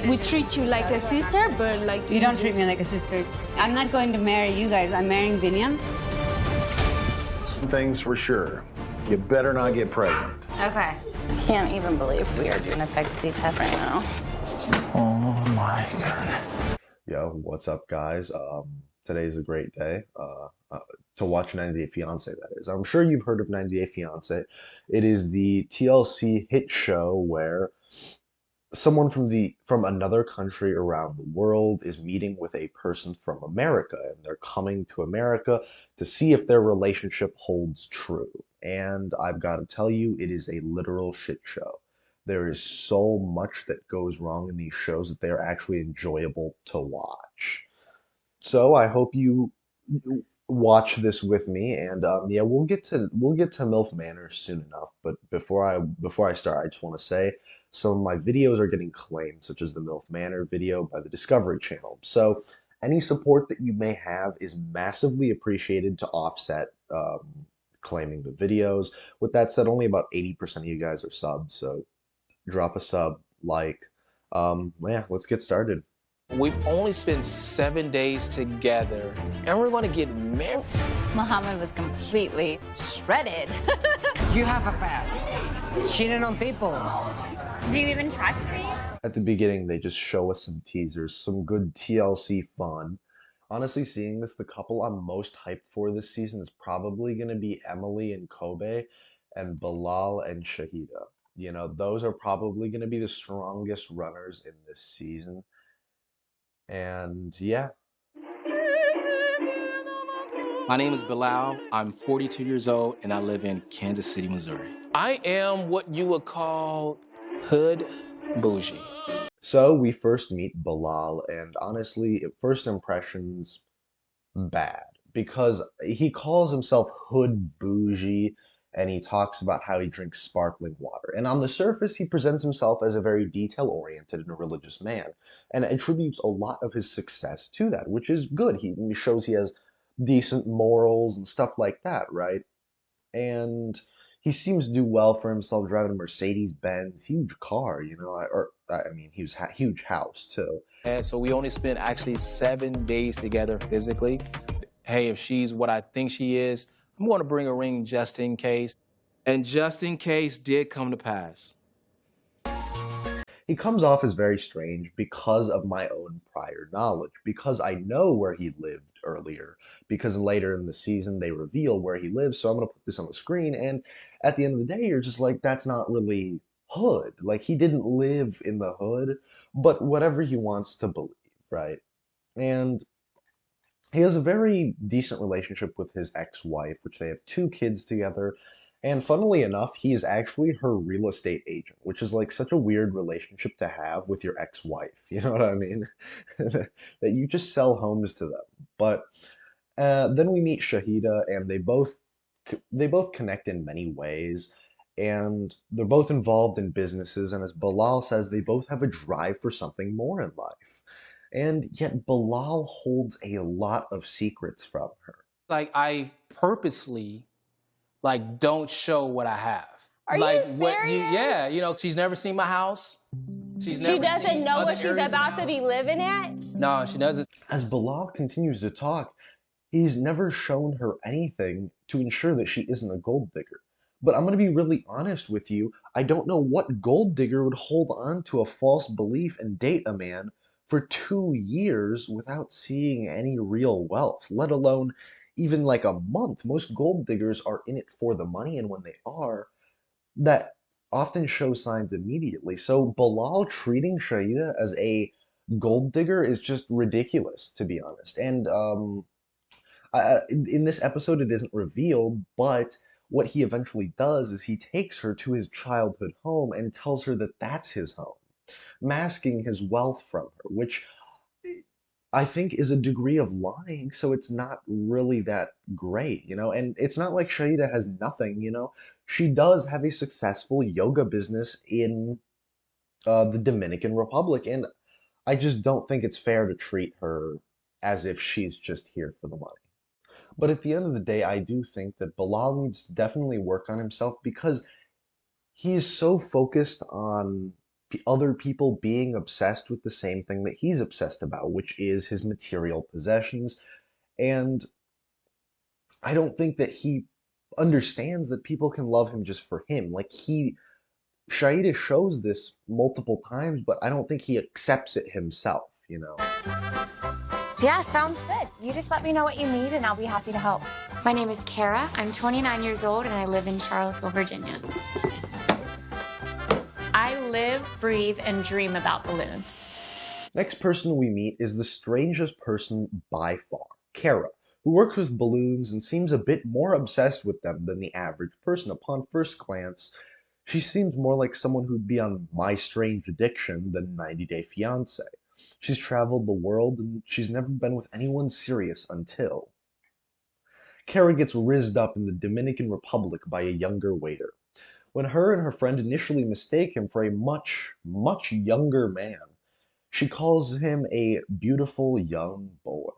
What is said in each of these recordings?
We treat you like a sister, but like You don't treat me like a sister. I'm not going to marry you guys. I'm marrying Vinian. Some things for sure. You better not get pregnant. Okay. I can't even believe we are doing a pregnancy test right now. Oh my God. Yo, what's up, guys? Today's a great day to watch 90 Day Fiancé, that is. I'm sure you've heard of 90 Day Fiancé. It is the TLC hit show where someone from another country around the world is meeting with a person from America, and they're coming to America to see if their relationship holds true. And I've got to tell you, it is a literal shit show. There is so much that goes wrong in these shows that they are actually enjoyable to watch. So I hope you watch this with me, and yeah, we'll get to MILF Manor soon enough. But before I start, I just want to say some of my videos are getting claimed, such as the MILF Manor video by the Discovery Channel. So any support that you may have is massively appreciated to offset claiming the videos. With that said, only about 80% of you guys are subs, so drop a sub, like. Yeah, let's get started. We've only spent 7 days together, and we're going to get married. Muhammad was completely shredded. You have a past. Cheating on people. Do you even trust me? At the beginning, they just show us some teasers, some good TLC fun. Honestly, seeing this, the couple I'm most hyped for this season is probably going to be Emily and Kobe and Bilal and Shaeeda. You know, those are probably going to be the strongest runners in this season. And yeah. My name is Bilal. I'm 42 years old, and I live in Kansas City, Missouri. I am what you would call hood bougie. So we first meet Bilal, and honestly, at first impressions, bad. Because he calls himself hood bougie, and he talks about how he drinks sparkling water. And on the surface, he presents himself as a very detail-oriented and religious man, and attributes a lot of his success to that, which is good. He shows he has decent morals and stuff like that, right? And he seems to do well for himself, driving a Mercedes-Benz, huge car, you know, I mean, huge house, too. And so we only spent actually 7 days together physically. Hey, if she's what I think she is, I'm going to bring a ring just in case. And just in case did come to pass. He comes off as very strange because of my own prior knowledge, because I know where he lived earlier, because later in the season they reveal where he lives, so I'm going to put this on the screen, and at the end of the day, you're just like, that's not really hood. Like, he didn't live in the hood, but whatever he wants to believe, right? And he has a very decent relationship with his ex-wife, which they have 2 kids together. And funnily enough, he is actually her real estate agent, which is like such a weird relationship to have with your ex-wife. You know what I mean? That you just sell homes to them. But then we meet Shaeeda, and they both connect in many ways. And they're both involved in businesses. And as Bilal says, they both have a drive for something more in life. And yet Bilal holds a lot of secrets from her. Like, I purposely, like, don't show what I have. Are like, you what serious? Yeah, you know, she's never seen my house. She doesn't know what she's about to be living at? No, she doesn't. As Bilal continues to talk, he's never shown her anything to ensure that she isn't a gold digger. But I'm going to be really honest with you, I don't know what gold digger would hold on to a false belief and date a man for 2 years without seeing any real wealth, let alone even like a month. Most gold diggers are in it for the money, and when they are, that often shows signs immediately. So Bilal treating Shaeeda as a gold digger is just ridiculous, to be honest. And in this episode, it isn't revealed, but what he eventually does is he takes her to his childhood home and tells her that that's his home, masking his wealth from her, which I think is a degree of lying, so it's not really that great, you know? And it's not like Shaeeda has nothing, you know? She does have a successful yoga business in the Dominican Republic, and I just don't think it's fair to treat her as if she's just here for the money. But at the end of the day, I do think that Bilal needs to definitely work on himself, because he is so focused on other people being obsessed with the same thing that he's obsessed about, which is his material possessions. And I don't think that he understands that people can love him just for him. Like, Shaeeda shows this multiple times, but I don't think he accepts it himself, you know? Yeah, sounds good. You just let me know what you need and I'll be happy to help. My name is Kara. I'm 29 years old and I live in Charlottesville, Virginia. I live, breathe, and dream about balloons. Next person we meet is the strangest person by far, Kara, who works with balloons and seems a bit more obsessed with them than the average person. Upon first glance, she seems more like someone who'd be on My Strange Addiction than 90 Day Fiancé. She's traveled the world and she's never been with anyone serious until Kara gets rizzed up in the Dominican Republic by a younger waiter. When her and her friend initially mistake him for a much, much younger man, she calls him a beautiful young boy.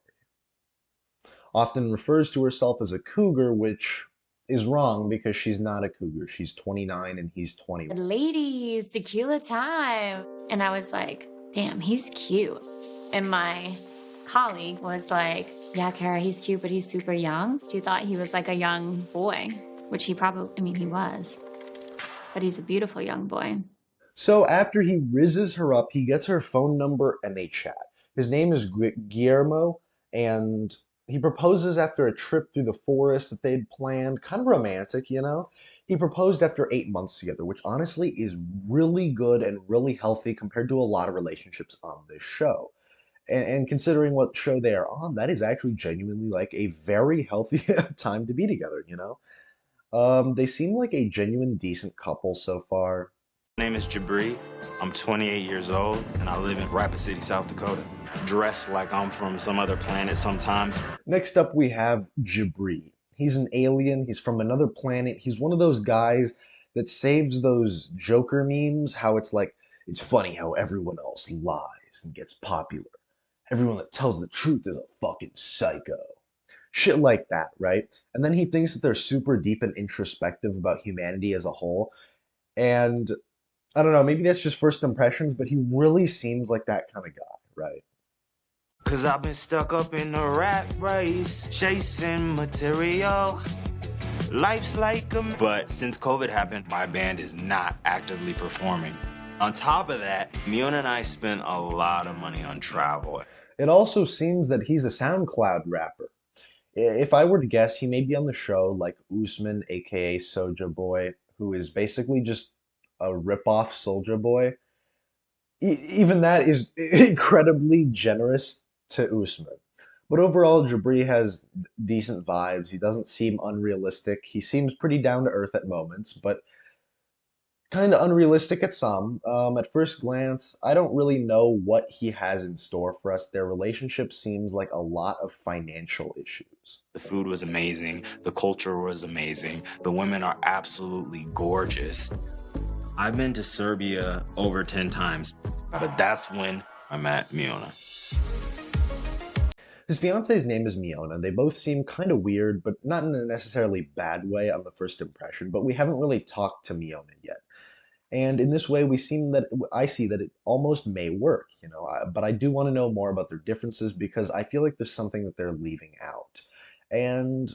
Often refers to herself as a cougar, which is wrong because she's not a cougar. She's 29 and he's 21. Ladies, tequila time. And I was like, damn, he's cute. And my colleague was like, yeah, Kara, he's cute, but he's super young. She thought he was like a young boy, which he probably, I mean, he was. But he's a beautiful young boy. So after he rizzes her up, he gets her phone number and they chat. His name is Guillermo, and he proposes after a trip through the forest that they'd planned. Kind of romantic, you know? He proposed after 8 months together, which honestly is really good and really healthy compared to a lot of relationships on this show. And considering what show they are on, that is actually genuinely like a very healthy time to be together, you know? They seem like a genuine decent couple so far. My name is Jabri. I'm 28 years old, and I live in Rapid City, South Dakota. Dressed like I'm from some other planet sometimes. Next up, we have Jabri. He's an alien. He's from another planet. He's one of those guys that saves those Joker memes, how it's like, it's funny how everyone else lies and gets popular. Everyone that tells the truth is a fucking psycho. Shit like that, right? And then he thinks that they're super deep and introspective about humanity as a whole. And I don't know, maybe that's just first impressions, but he really seems like that kind of guy, right? Cause I've been stuck up in the rat race, chasing material. Life's like a... But since COVID happened, my band is not actively performing. On top of that, Miona and I spent a lot of money on travel. It also seems that he's a SoundCloud rapper. If I were to guess, he may be on the show like Usman, aka Soulja Boy, who is basically just a rip-off Soulja Boy. Even that is incredibly generous to Usman. But overall, Jabri has decent vibes. He doesn't seem unrealistic. He seems pretty down to earth at moments, but kind of unrealistic at some. At first glance, I don't really know what he has in store for us. Their relationship seems like a lot of financial issues. The food was amazing. The culture was amazing. The women are absolutely gorgeous. I've been to Serbia over 10 times, but that's when I met Miona. His fiance's name is Miona. They both seem kind of weird, but not in a necessarily bad way on the first impression, but we haven't really talked to Miona yet. And in this way, I see that it almost may work, you know, but I do want to know more about their differences because I feel like there's something that they're leaving out. And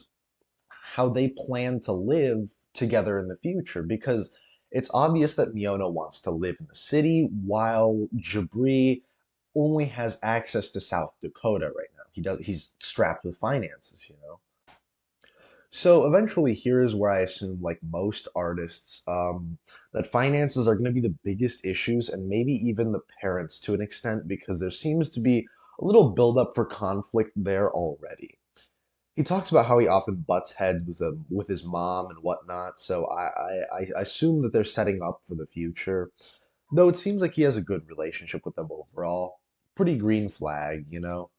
how they plan to live together in the future, because it's obvious that Miona wants to live in the city while Jabri only has access to South Dakota right now. He's strapped with finances, you know. So eventually, here's where I assume, like most artists, that finances are going to be the biggest issues, and maybe even the parents to an extent, because there seems to be a little buildup for conflict there already. He talks about how he often butts heads with his mom and whatnot, so I assume that they're setting up for the future. Though it seems like he has a good relationship with them overall. Pretty green flag, you know?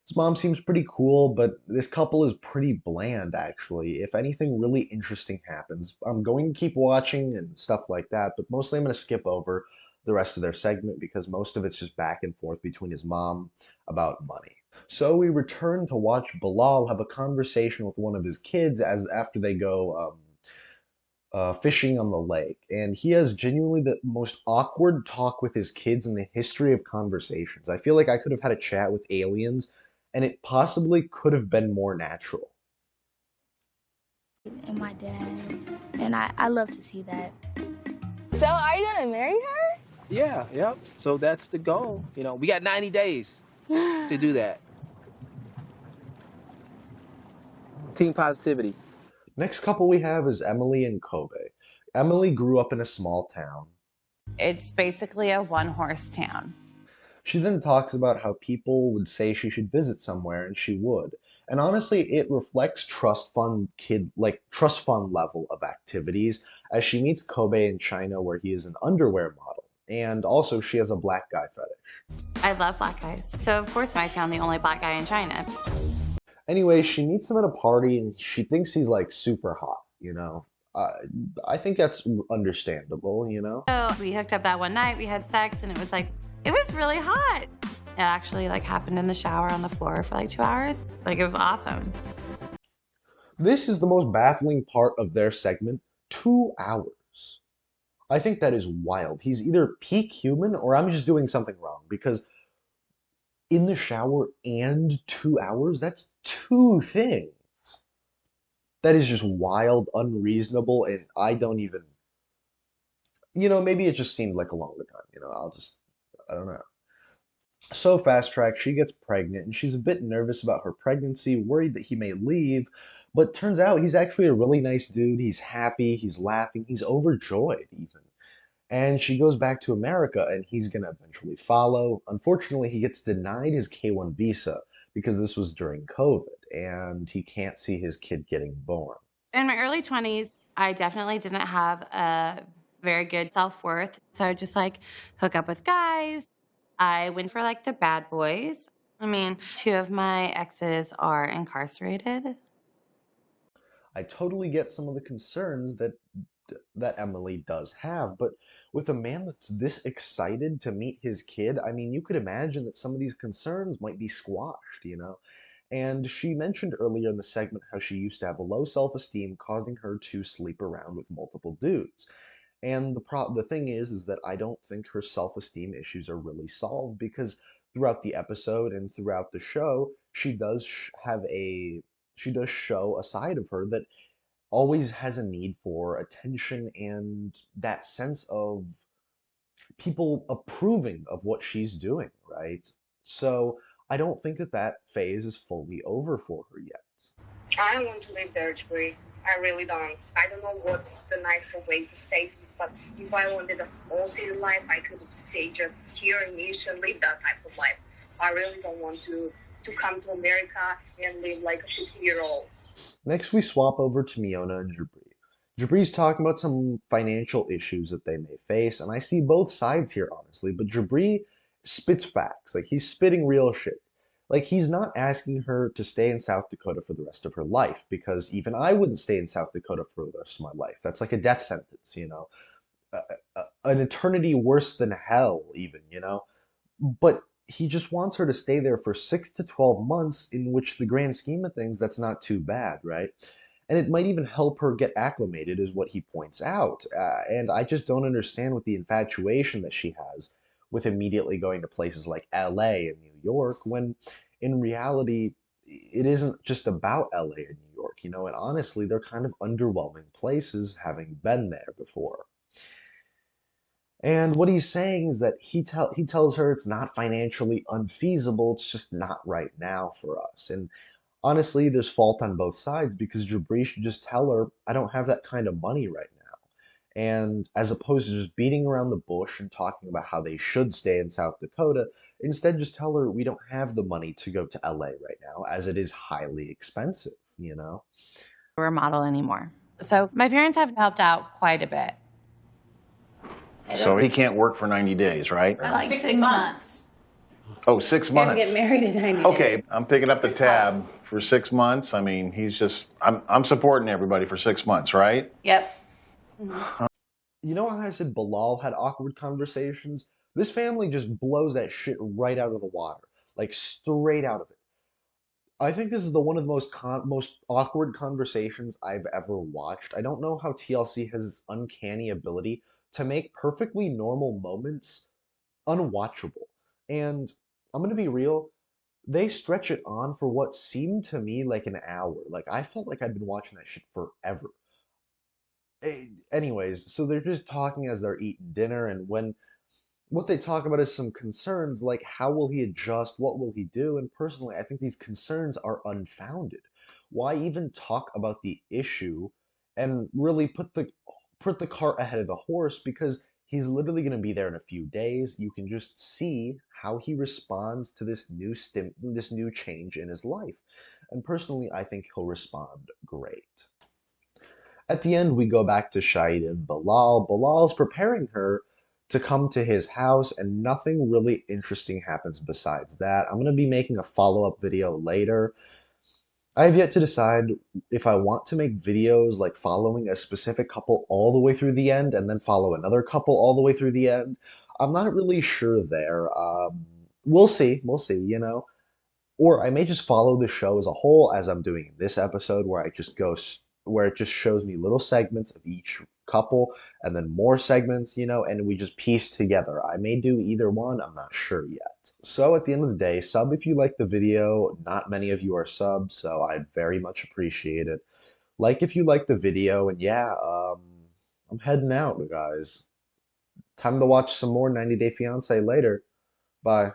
His mom seems pretty cool, but this couple is pretty bland, actually. If anything really interesting happens, I'm going to keep watching and stuff like that, but mostly I'm going to skip over the rest of their segment because most of it's just back and forth between his mom about money. So we return to watch Bilal have a conversation with one of his kids after they go fishing on the lake, and he has genuinely the most awkward talk with his kids in the history of conversations. I feel like I could have had a chat with aliens, and it possibly could have been more natural. And my dad, and I love to see that. So, are you gonna marry her? Yeah, yep. So that's the goal. You know, we got 90 days to do that. Team positivity. Next couple we have is Emily and Kobe. Emily grew up in a small town. It's basically a one-horse town. She then talks about how people would say she should visit somewhere, and she would. And honestly, it reflects trust fund level of activities as she meets Kobe in China where he is an underwear model. And also she has a black guy fetish. I love black guys. So of course I found the only black guy in China. Anyway, she meets him at a party and she thinks he's like super hot, you know? I think that's understandable, you know? So we hooked up that one night, we had sex, and it was really hot. It actually happened in the shower on the floor for 2 hours. It was awesome. This is the most baffling part of their segment, 2 hours. I think that is wild. He's either peak human or I'm just doing something wrong because in the shower and 2 hours, that's two things. That is just wild, unreasonable, and I don't even, maybe it just seemed like a longer time, I don't know. So fast track, she gets pregnant and she's a bit nervous about her pregnancy, worried that he may leave, but turns out he's actually a really nice dude. He's happy, he's laughing, he's overjoyed even. And she goes back to America and he's gonna eventually follow. Unfortunately, he gets denied his K-1 visa because this was during COVID and he can't see his kid getting born. In my early 20s, I definitely didn't have a very good self-worth. So I would just hook up with guys. I went for the bad boys. I mean, 2 of my exes are incarcerated. I totally get some of the concerns that Emily does have, but with a man that's this excited to meet his kid, I mean, you could imagine that some of these concerns might be squashed. And she mentioned earlier in the segment how she used to have a low self-esteem, causing her to sleep around with multiple dudes. And the thing is that I don't think her self-esteem issues are really solved because throughout the episode and throughout the show, she does show a side of her that always has a need for attention and that sense of people approving of what she's doing, right? So I don't think that phase is fully over for her yet. I don't want to live there, Jabri. I really don't. I don't know what's the nicer way to say this, but if I wanted a small city life, I could stay just here in Asia and live that type of life. I really don't want to come to America and live like a 50-year-old. Next, we swap over to Miona and Jabri. Jabri's talking about some financial issues that they may face, and I see both sides here, honestly, but Jabri spits facts. He's spitting real shit. He's not asking her to stay in South Dakota for the rest of her life, because even I wouldn't stay in South Dakota for the rest of my life. That's like a death sentence, an eternity worse than hell, even, But he just wants her to stay there for 6 to 12 months, in which the grand scheme of things, that's not too bad, right? And it might even help her get acclimated, is what he points out. And I just don't understand what the infatuation that she has with immediately going to places like LA and New York, when in reality, it isn't just about LA and New York, and honestly, they're kind of underwhelming places, having been there before. And what he's saying is that he tells her it's not financially unfeasible, it's just not right now for us. And honestly, there's fault on both sides because Jabri should just tell her, I don't have that kind of money right now. And as opposed to just beating around the bush and talking about how they should stay in South Dakota, instead just tell her we don't have the money to go to LA right now, as it is highly expensive, We're a model anymore. So my parents have helped out quite a bit. So he can't work for 90 days, right? 6 months. Oh, 6 months. Get married in 90 days. Okay, I'm picking up the tab for 6 months. I mean, I'm supporting everybody for 6 months, right? Yep. You know how I said Bilal had awkward conversations? This family just blows that shit right out of the water. Straight out of it. I think this is the one of the most awkward conversations I've ever watched. I don't know how TLC has this uncanny ability to make perfectly normal moments unwatchable. And I'm gonna be real, they stretch it on for what seemed to me like an hour. Like I felt like I'd been watching that shit forever. Anyways, so they're just talking as they're eating dinner, and when what they talk about is some concerns like how will he adjust, what will he do, and personally, I think these concerns are unfounded. Why even talk about the issue and really put the cart ahead of the horse because he's literally going to be there in a few days. You can just see how he responds to this new change in his life. And personally, I think he'll respond great. At the end, we go back to Shaeeda and Bilal. Bilal's preparing her to come to his house, and nothing really interesting happens besides that. I'm going to be making a follow-up video later. I have yet to decide if I want to make videos like following a specific couple all the way through the end and then follow another couple all the way through the end. I'm not really sure there. We'll see, you know. Or I may just follow the show as a whole, as I'm doing in this episode, where where it just shows me little segments of each couple, and then more segments, you know, and we just piece together. I may do either one, I'm not sure yet. So at the end of the day, sub if you like the video. Not many of you are subs, so I'd very much appreciate it. Like if you like the video, and yeah, I'm heading out, guys. Time to watch some more 90 Day Fiancé later. Bye.